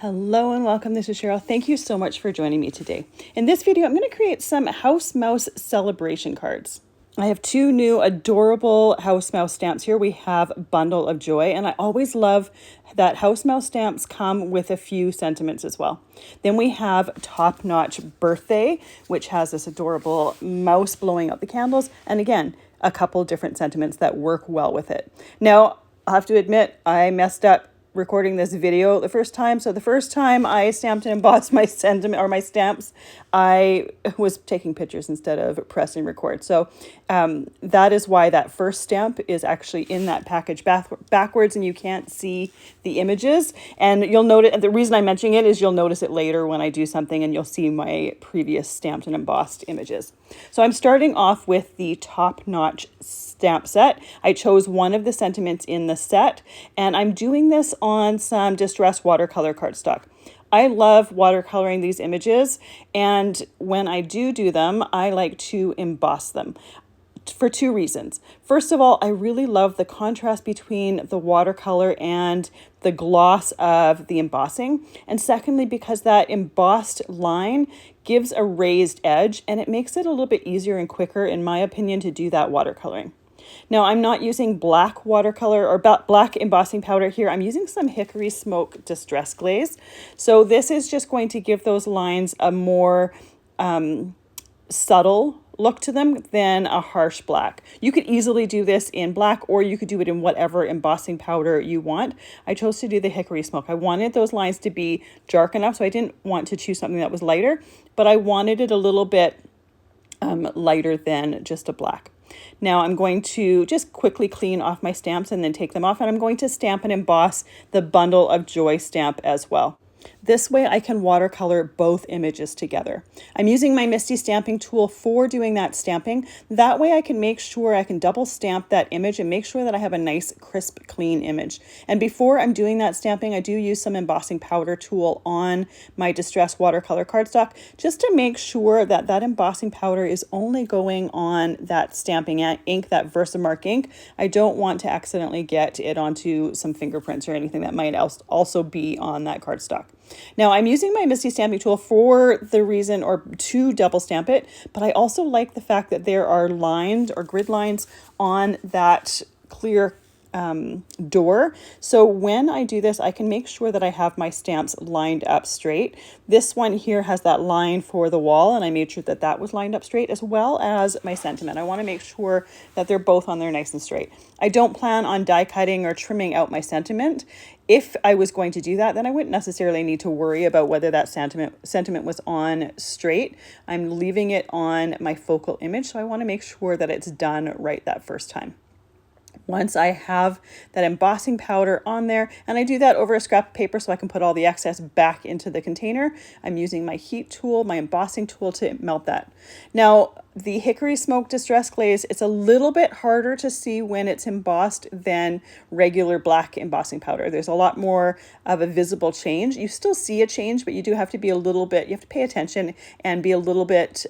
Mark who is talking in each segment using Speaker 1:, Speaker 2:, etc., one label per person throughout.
Speaker 1: Hello and welcome. This is Cheryl. Thank you so much for joining me today. In this video, I'm going to create some house mouse celebration cards. I have two new adorable house mouse stamps here. We have Bundle of Joy, and I always love that house mouse stamps come with a few sentiments as well. Then we have Top Notch Birthday, which has this adorable mouse blowing out the candles, and again, a couple different sentiments that work well with it. Now, I have to admit, I messed up recording this video the first time. So the first time I stamped and embossed my sentiment or my stamps, I was taking pictures instead of pressing record. So that is why that first stamp is actually in that package backwards and you can't see the images. And you'll notice, the reason I'm mentioning it is you'll notice it later when I do something and you'll see my previous stamped and embossed images. So I'm starting off with the Top Notch stamp set. I chose one of the sentiments in the set, and I'm doing this on some distressed watercolor cardstock. I love watercoloring these images, and when I do them, I like to emboss them for two reasons. First of all, I really love the contrast between the watercolor and the gloss of the embossing. And secondly, because that embossed line gives a raised edge and it makes it a little bit easier and quicker, in my opinion, to do that watercoloring. Now, I'm not using black watercolor or black embossing powder here. I'm using some Hickory Smoke Distress Glaze. So this is just going to give those lines a more subtle look to them than a harsh black. You could easily do this in black, or you could do it in whatever embossing powder you want. I chose to do the Hickory Smoke. I wanted those lines to be dark enough, so I didn't want to choose something that was lighter, but I wanted it a little bit lighter than just a black. Now I'm going to just quickly clean off my stamps and then take them off, and I'm going to stamp and emboss the Bundle of Joy stamp as well. This way I can watercolor both images together. I'm using my Misti stamping tool for doing that stamping. That way I can make sure I can double stamp that image and make sure that I have a nice, crisp, clean image. And before I'm doing that stamping, I do use some embossing powder tool on my distressed watercolor cardstock just to make sure that that embossing powder is only going on that stamping ink, that VersaMark ink. I don't want to accidentally get it onto some fingerprints or anything that might also be on that cardstock. Now I'm using my Misti stamping tool for the reason, or to double stamp it, but I also like the fact that there are lines or grid lines on that clear door. So when I do this, I can make sure that I have my stamps lined up straight. This one here has that line for the wall, and I made sure that that was lined up straight, as well as my sentiment. I want to make sure that they're both on there nice and straight. I don't plan on die cutting or trimming out my sentiment. If I was going to do that, then I wouldn't necessarily need to worry about whether that sentiment was on straight. I'm leaving it on my focal image, so I want to make sure that it's done right that first time. Once I have that embossing powder on there, and I do that over a scrap of paper so I can put all the excess back into the container, I'm using my heat tool, my embossing tool, to melt that. Now, the Hickory Smoke Distress Glaze, it's a little bit harder to see when it's embossed than regular black embossing powder. There's a lot more of a visible change. You still see a change, but you do have to be a little bit, you have to pay attention and be a little bit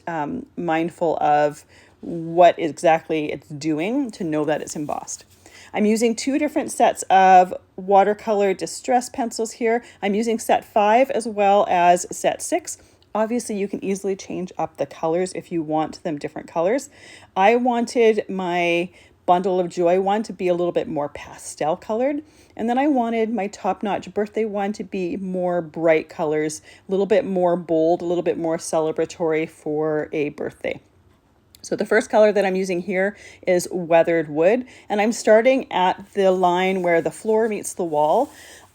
Speaker 1: mindful of what exactly it's doing to know that it's embossed. I'm using two different sets of watercolor distress pencils here. I'm using set 5 as well as set 6. Obviously, you can easily change up the colors if you want them different colors. I wanted my Bundle of Joy one to be a little bit more pastel colored, and then I wanted my Top Notch Birthday one to be more bright colors, a little bit more bold, a little bit more celebratory for a birthday. So the first color that I'm using here is Weathered Wood, and I'm starting at the line where the floor meets the wall.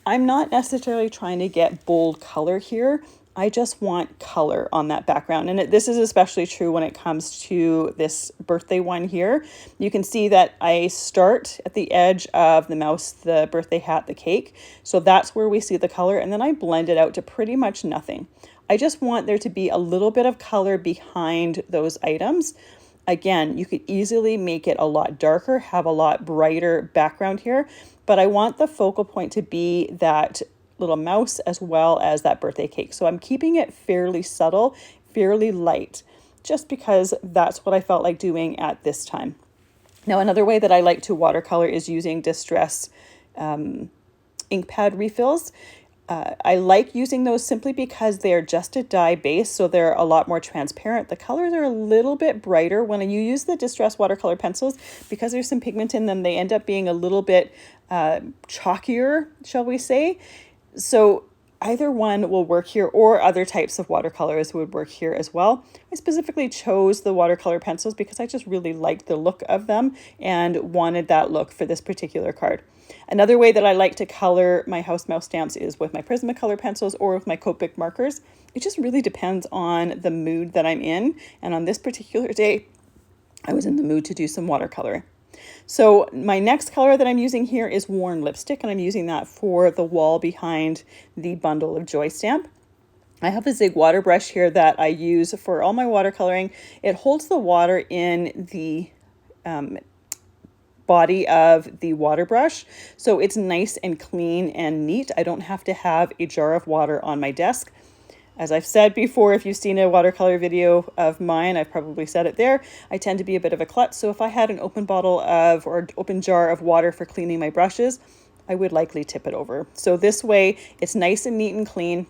Speaker 1: I'm not necessarily trying to get bold color here. I just want color on that background. And this is especially true when it comes to this birthday one here. You can see that I start at the edge of the mouse, the birthday hat, the cake. So that's where we see the color, and then I blend it out to pretty much nothing. I just want there to be a little bit of color behind those items. Again, you could easily make it a lot darker, have a lot brighter background here, but I want the focal point to be that little mouse as well as that birthday cake. So I'm keeping it fairly subtle, fairly light, just because that's what I felt like doing at this time. Now, another way that I like to watercolor is using distress ink pad refills. I like using those simply because they're just a dye base, so they're a lot more transparent. The colors are a little bit brighter. When you use the distress watercolor pencils, because there's some pigment in them, they end up being a little bit chalkier, shall we say. So either one will work here, or other types of watercolors would work here as well. I specifically chose the watercolor pencils because I just really liked the look of them and wanted that look for this particular card. Another way that I like to color my house mouse stamps is with my Prismacolor pencils or with my Copic markers. It just really depends on the mood that I'm in. And on this particular day, I was in the mood to do some watercoloring. So my next color that I'm using here is Worn Lipstick, and I'm using that for the wall behind the Bundle of Joy stamp. I have a Zig water brush here that I use for all my watercoloring. It holds the water in the body of the water brush, so it's nice and clean and neat. I don't have to have a jar of water on my desk. As I've said before, if you've seen a watercolor video of mine, I've probably said it there, I tend to be a bit of a klutz. So if I had an open bottle of, or open jar of water for cleaning my brushes, I would likely tip it over. So this way it's nice and neat and clean.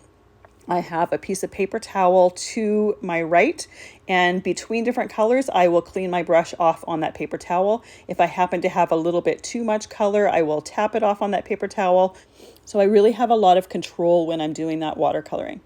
Speaker 1: I have a piece of paper towel to my right, and between different colors, I will clean my brush off on that paper towel. If I happen to have a little bit too much color, I will tap it off on that paper towel. So I really have a lot of control when I'm doing that watercoloring.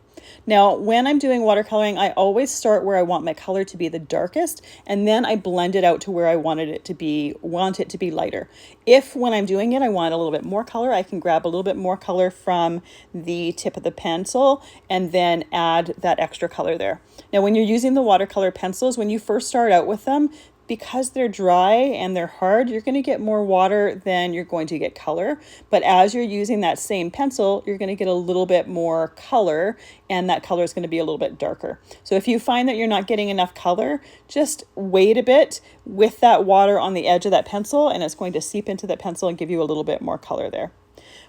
Speaker 1: Now, when I'm doing watercoloring, I always start where I want my color to be the darkest, and then I blend it out to where I want it to be lighter. If when I'm doing it, I want a little bit more color, I can grab a little bit more color from the tip of the pencil and then add that extra color there. Now, when you're using the watercolor pencils, when you first start out with them, because they're dry and they're hard, you're going to get more water than you're going to get color. But as you're using that same pencil, you're going to get a little bit more color, and that color is going to be a little bit darker. So if you find that you're not getting enough color, just wait a bit with that water on the edge of that pencil, and it's going to seep into the pencil and give you a little bit more color there.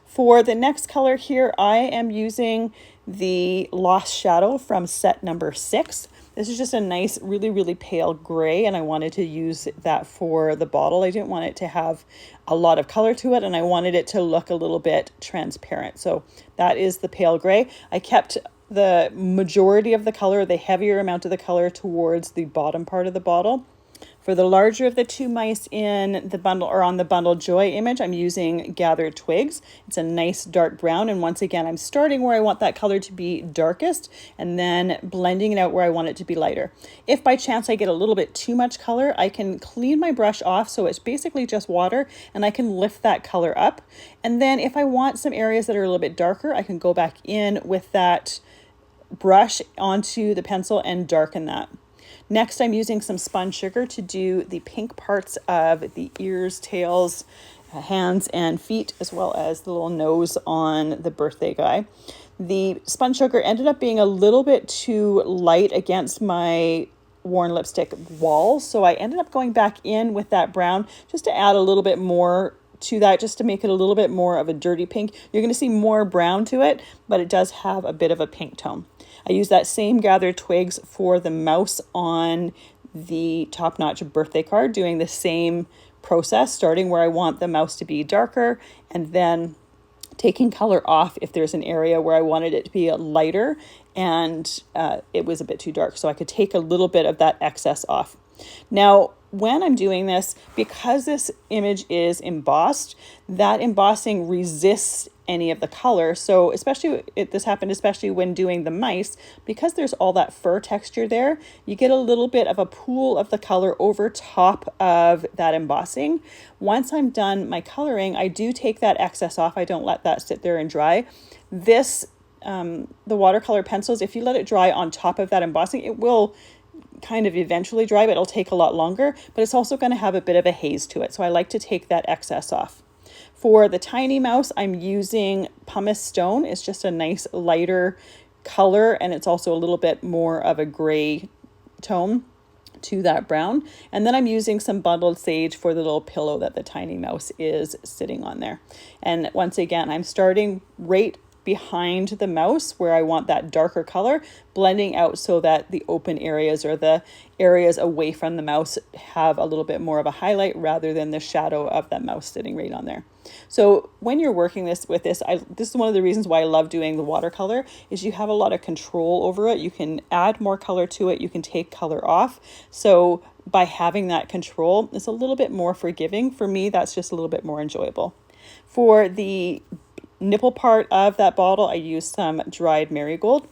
Speaker 1: For the next color here, I am using the Lost Shadow from set number 6. This is just a nice, really, really pale gray, and I wanted to use that for the bottle. I didn't want it to have a lot of color to it, and I wanted it to look a little bit transparent. So that is the pale gray. I kept the majority of the color, the heavier amount of the color, towards the bottom part of the bottle. For the larger of the two mice in the bundle, or on the Bundle Joy image, I'm using Gathered Twigs. It's a nice dark brown, and once again, I'm starting where I want that color to be darkest and then blending it out where I want it to be lighter. If by chance I get a little bit too much color, I can clean my brush off so it's basically just water, and I can lift that color up. And then if I want some areas that are a little bit darker, I can go back in with that brush onto the pencil and darken that. Next, I'm using some spun sugar to do the pink parts of the ears, tails, hands, and feet, as well as the little nose on the birthday guy. The spun sugar ended up being a little bit too light against my Worn Lipstick wall, so I ended up going back in with that brown just to add a little bit more to that, just to make it a little bit more of a dirty pink. You're going to see more brown to it, but it does have a bit of a pink tone. I use that same Gathered Twigs for the mouse on the Top Notch birthday card, doing the same process, starting where I want the mouse to be darker and then taking color off if there's an area where I wanted it to be lighter and it was a bit too dark. So I could take a little bit of that excess off. Now, when I'm doing this, because this image is embossed, that embossing resists any of the color. So this happened especially when doing the mice, because there's all that fur texture there, you get a little bit of a pool of the color over top of that embossing. Once I'm done my coloring, I do take that excess off. I don't let that sit there and dry. The watercolor pencils, if you let it dry on top of that embossing, it will kind of eventually dry, but it'll take a lot longer, but it's also going to have a bit of a haze to it. So I like to take that excess off. For the tiny mouse, I'm using Pumice Stone. It's just a nice lighter color, and it's also a little bit more of a gray tone to that brown. And then I'm using some Bundled Sage for the little pillow that the tiny mouse is sitting on there. And once again, I'm starting right behind the mouse where I want that darker color, blending out so that the open areas or the areas away from the mouse have a little bit more of a highlight rather than the shadow of that mouse sitting right on there. So when you're working this with this, this is one of the reasons why I love doing the watercolor, is you have a lot of control over it. You can add more color to it. You can take color off. So by having that control, it's a little bit more forgiving. For me, that's just a little bit more enjoyable. For the nipple part of that bottle, I used some dried marigold.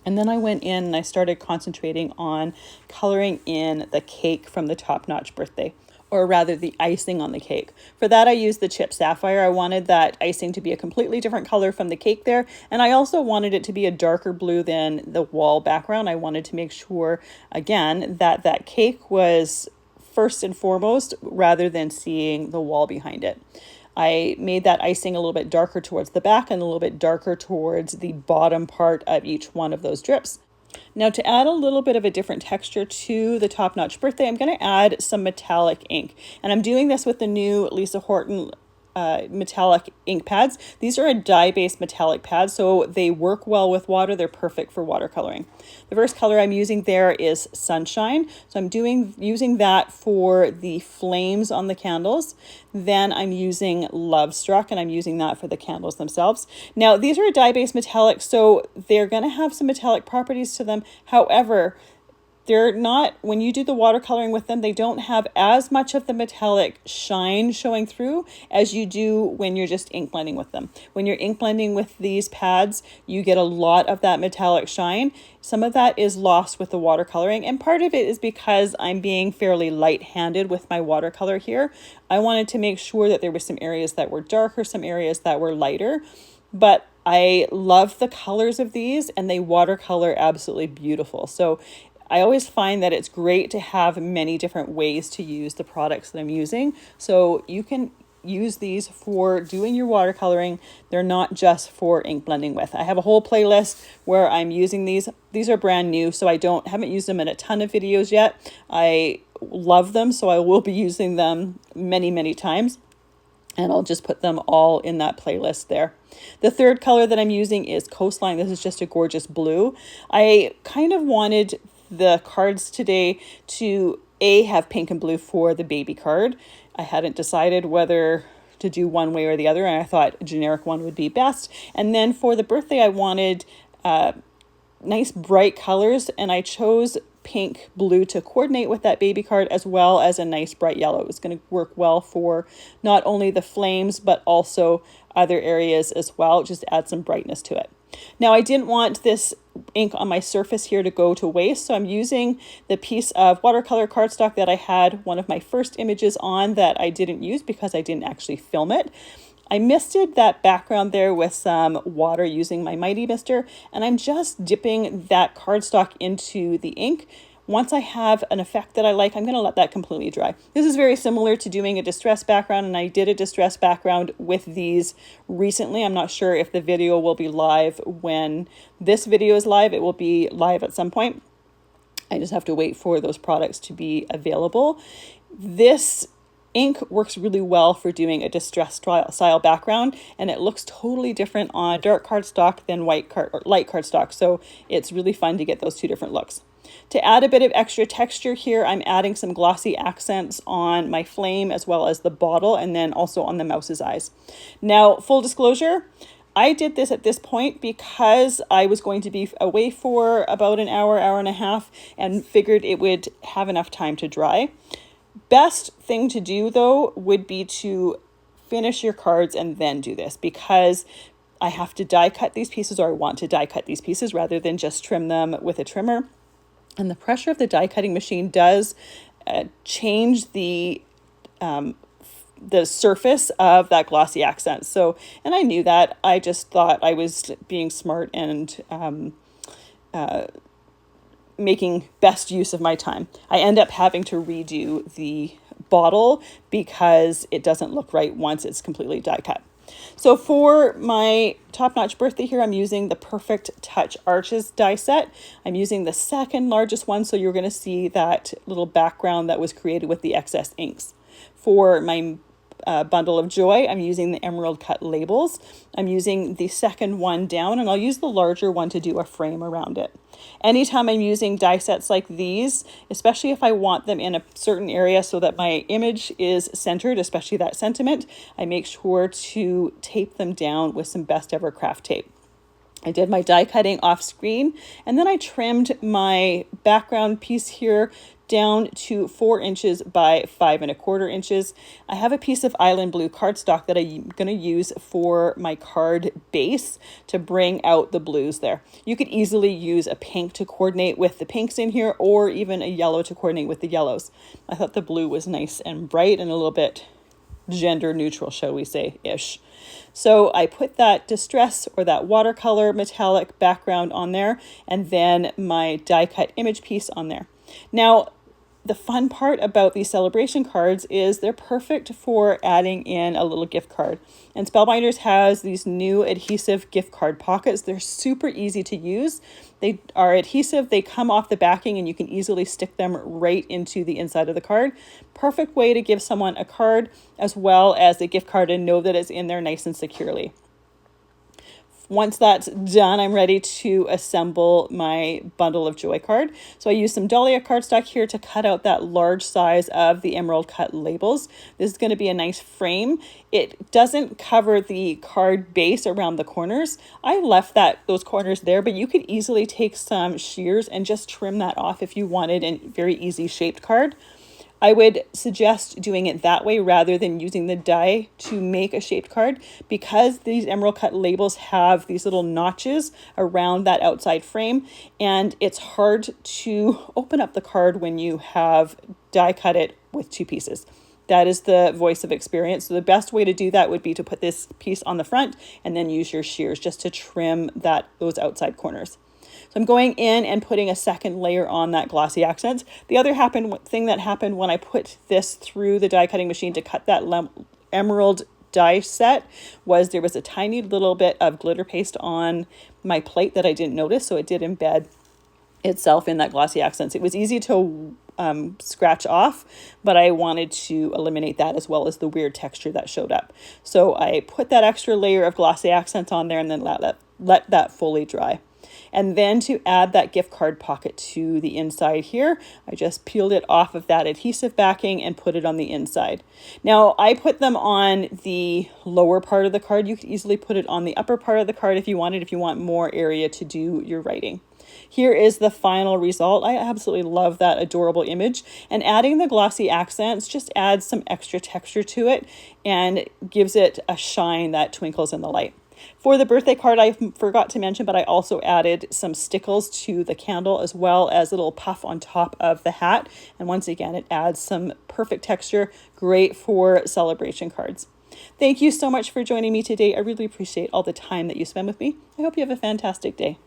Speaker 1: And then I went in and I started concentrating on coloring in the cake from the Top Notch birthday, or rather the icing on the cake. For that, I used the Chip Sapphire. I wanted that icing to be a completely different color from the cake there. And I also wanted it to be a darker blue than the wall background. I wanted to make sure, again, that that cake was first and foremost rather than seeing the wall behind it. I made that icing a little bit darker towards the back and a little bit darker towards the bottom part of each one of those drips. Now, to add a little bit of a different texture to the Top Notch birthday, I'm going to add some metallic ink. And I'm doing this with the new Lisa Horton metallic ink pads. These are a dye-based metallic pad, so they work well with water. They're perfect for watercoloring. The first color I'm using there is Sunshine. So I'm using that for the flames on the candles. Then I'm using Lovestruck, and I'm using that for the candles themselves. Now, these are a dye-based metallic, so they're going to have some metallic properties to them. However, they're not, when you do the watercoloring with them, they don't have as much of the metallic shine showing through as you do when you're just ink blending with them. When you're ink blending with these pads, you get a lot of that metallic shine. Some of that is lost with the watercoloring, and part of it is because I'm being fairly light-handed with my watercolor here. I wanted to make sure that there were some areas that were darker, some areas that were lighter, but I love the colors of these, and they watercolor absolutely beautiful. So I always find that it's great to have many different ways to use the products that I'm using. So you can use these for doing your watercoloring. They're not just for ink blending with. I have a whole playlist where I'm using these. These are brand new, so I haven't used them in a ton of videos yet. I love them, so I will be using them many, many times. And I'll just put them all in that playlist there. The third color that I'm using is Coastline. This is just a gorgeous blue. I kind of wanted the cards today to have pink and blue for the baby card. I hadn't decided whether to do one way or the other, and I thought a generic one would be best. And then for the birthday, I wanted nice bright colors, and I chose pink blue to coordinate with that baby card, as well as a nice bright yellow. It was going to work well for not only the flames but also other areas as well. Just add some brightness to it. Now, I didn't want this ink on my surface here to go to waste, so I'm using the piece of watercolor cardstock that I had one of my first images on that I didn't use because I didn't actually film it. I misted that background there with some water using my Mighty Mister, and I'm just dipping that cardstock into the ink. Once I have an effect that I like, I'm going to let that completely dry. This is very similar to doing a distress background, and I did a distress background with these recently. I'm not sure if the video will be live when this video is live. It will be live at some point. I just have to wait for those products to be available. This ink works really well for doing a distress style background, and it looks totally different on dark cardstock than light cardstock. So it's really fun to get those two different looks. To add a bit of extra texture here, I'm adding some glossy accents on my flame as well as the bottle, and then also on the mouse's eyes. Now, full disclosure, I did this at this point because I was going to be away for about an hour, hour and a half, and figured it would have enough time to dry. Best thing to do, though, would be to finish your cards and then do this, because I have to die cut these pieces, or I want to die cut these pieces rather than just trim them with a trimmer. And the pressure of the die cutting machine does change the surface of that glossy accent. So, and I knew that. I just thought I was being smart and making best use of my time. I end up having to redo the bottle because it doesn't look right once it's completely die cut. So for my top-notch birthday here, I'm using the Perfect Touch Arches die set. I'm using the second largest one, so you're going to see that little background that was created with the excess inks. For my bundle of joy, I'm using the emerald cut labels. I'm using the second one down, and I'll use the larger one to do a frame around it. Anytime I'm using die sets like these, especially if I want them in a certain area so that my image is centered, especially that sentiment, I make sure to tape them down with some Best Ever craft tape. I did my die cutting off screen, and then I trimmed my background piece here down to 4 inches by 5¼ inches. I have a piece of Island Blue cardstock that I'm going to use for my card base to bring out the blues there. You could easily use a pink to coordinate with the pinks in here, or even a yellow to coordinate with the yellows. I thought the blue was nice and bright and a little bit gender neutral, shall we say, ish. So I put that distress or that watercolor metallic background on there, and then my die cut image piece on there. Now, the fun part about these celebration cards is they're perfect for adding in a little gift card. And Spellbinders has these new adhesive gift card pockets. They're super easy to use. They are adhesive, they come off the backing, and you can easily stick them right into the inside of the card. Perfect way to give someone a card as well as a gift card and know that it's in there nice and securely. Once that's done, I'm ready to assemble my bundle of joy card. So I used some Dahlia cardstock here to cut out that large size of the emerald cut labels. This is going to be a nice frame. It doesn't cover the card base around the corners. I left those corners there, but you could easily take some shears and just trim that off if you wanted a very easy shaped card. I would suggest doing it that way rather than using the die to make a shaped card, because these emerald cut labels have these little notches around that outside frame, and it's hard to open up the card when you have die cut it with 2 pieces. That is the voice of experience. So the best way to do that would be to put this piece on the front and then use your shears just to trim those outside corners. So I'm going in and putting a second layer on that Glossy Accents. The other thing that happened when I put this through the die cutting machine to cut that emerald die set was there was a tiny little bit of glitter paste on my plate that I didn't notice. So it did embed itself in that Glossy Accents. It was easy to scratch off, but I wanted to eliminate that as well as the weird texture that showed up. So I put that extra layer of Glossy Accents on there and then let that fully dry. And then to add that gift card pocket to the inside here, I just peeled it off of that adhesive backing and put it on the inside. Now, I put them on the lower part of the card. You could easily put it on the upper part of the card if you want more area to do your writing. Here is the final result. I absolutely love that adorable image, and adding the Glossy Accents just adds some extra texture to it and gives it a shine that twinkles in the light. For the birthday card, I forgot to mention, but I also added some stickles to the candle as well as a little puff on top of the hat. And once again, it adds some perfect texture, great for celebration cards. Thank you so much for joining me today. I really appreciate all the time that you spend with me. I hope you have a fantastic day.